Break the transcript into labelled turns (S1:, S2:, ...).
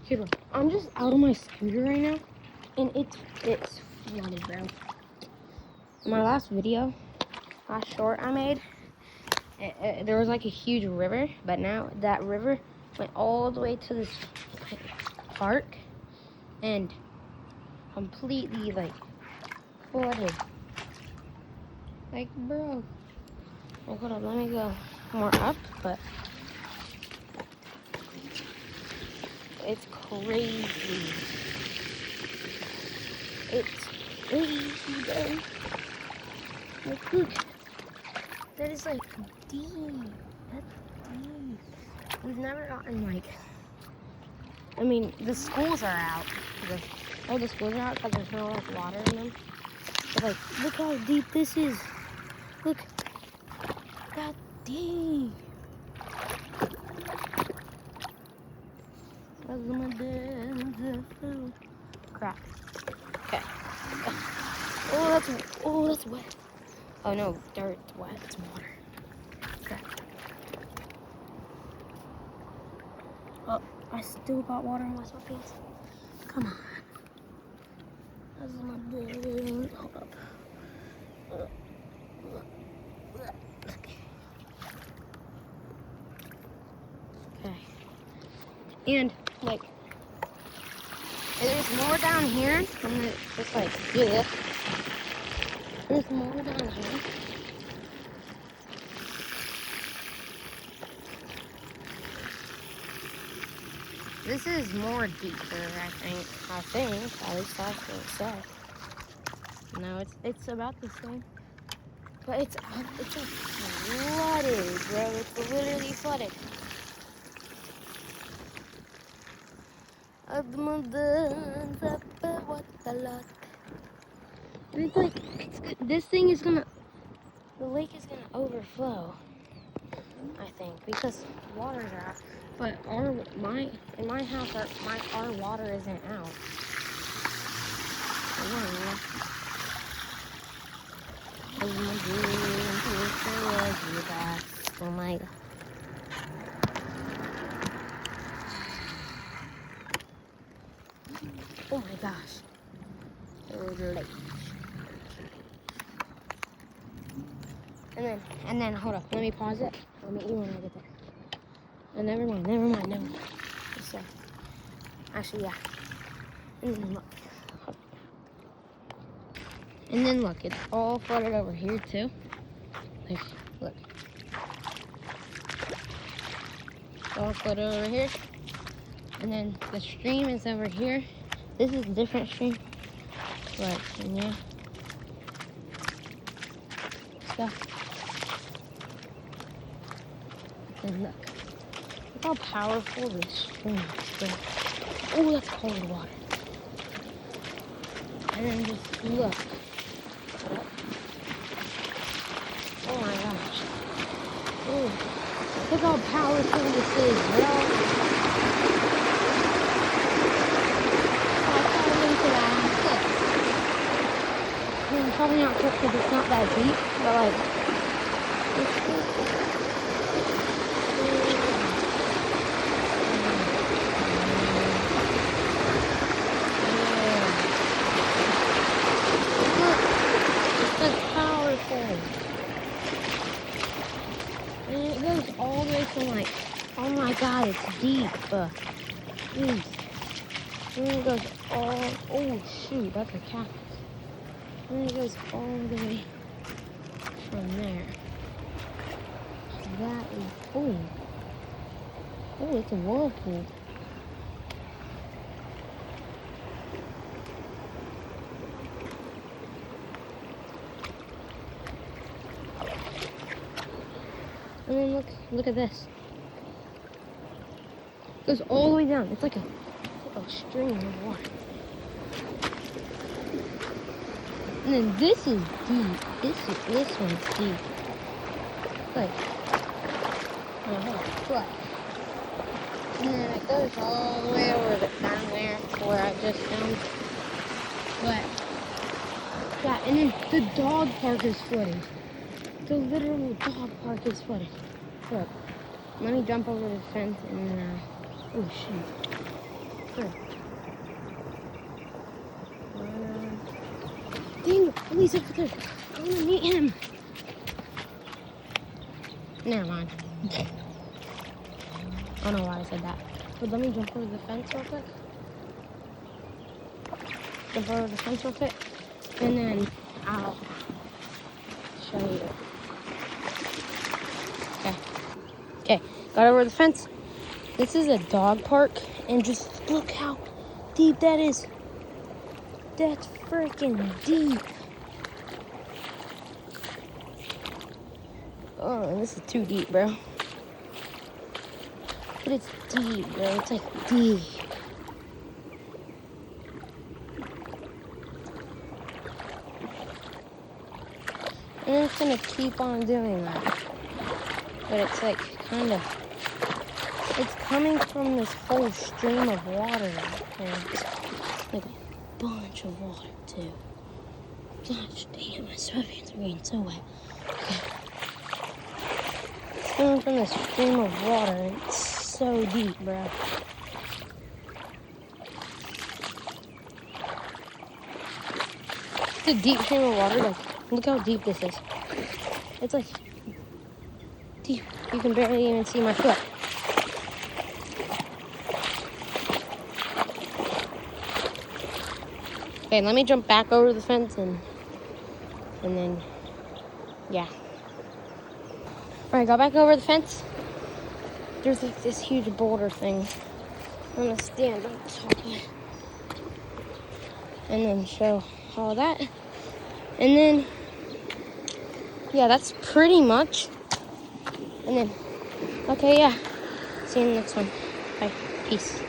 S1: Here, look. I'm just out of my scooter right now, and it's flooded, bro. In my last video, last short I made, there was like a huge river, but now that river went all the way to this park and completely like flooded. Like, bro. Oh, hold on, let me go more up, but it's crazy. It's crazy, bro. Like, look. That is like deep. That's deep. We've never gotten like. I mean, the schools are out. All the schools are out because there's no like water in them. But like, look how deep this is. Look, that deep. Crap. Okay. Oh, that's wet. Oh no, dirt's wet. It's water. Crap. Oh, I still got water in my sweatpants. Come on. That's my bed. Hold up. Okay. And like, there's more down here. And it's like, yeah. There's more down here. This is more deeper, I think. At least that's what it said. No, it's about the same. But it's like flooded, bro. It's literally flooded. It's like, this thing is gonna, the lake is gonna overflow, I think, because waters are out. But in my house, our water isn't out. Oh my God. Oh my gosh. And then hold up, let me pause it. I'll meet you when I get there. Oh, never mind. So, actually, yeah. And then look, it's all flooded over here too. Like, look. It's all flooded over here. And then the stream is over here. This is a different stream. But, yeah. Stuff. And look how powerful this stream is. Oh, that's cold water. And then just look. Oh my gosh. Oh, look how powerful this is, bro. I fell into that. I mean, probably not quick because it's not that deep, but like, it's and it goes all the way from like, oh my God, it's deep. Jeez. And then it goes all, oh shoot, that's a cactus. And then it goes all the way from there. That is, oh, it's a whirlpool. And then look at this. It goes all the way down. It's like a stream of water. And then this is deep. This one's deep. Like, look. And then it goes all the way over down there where I just filmed. But yeah, and then the dog park is flooded. The literal dog park is flooded. Look, let me jump over the fence and oh shoot. through. Dang, he's over there. I want to meet him. Never mind. I don't know why I said that. But let me jump over the fence real quick. Jump over the fence real quick. And then I'll show you. Okay, got over the fence. This is a dog park, and just look how deep that is. That's freaking deep. Oh, this is too deep, bro. But it's deep, bro. It's like deep. And it's gonna keep on doing that. But it's like kind of, it's coming from this whole stream of water. And it's like a bunch of water too. Gosh damn, my sweatpants are getting so wet. Okay. It's coming from this stream of water, and it's so deep, bro. It's a deep stream of water. Like, look how deep this is. It's like deep. You can barely even see my foot. Okay, let me jump back over the fence and then, yeah. All right, got back over the fence. There's like this huge boulder thing. I'm gonna stand up talking and then show all that. And then, yeah, that's pretty much. And then, okay, yeah. See you in the next one. Bye. Peace.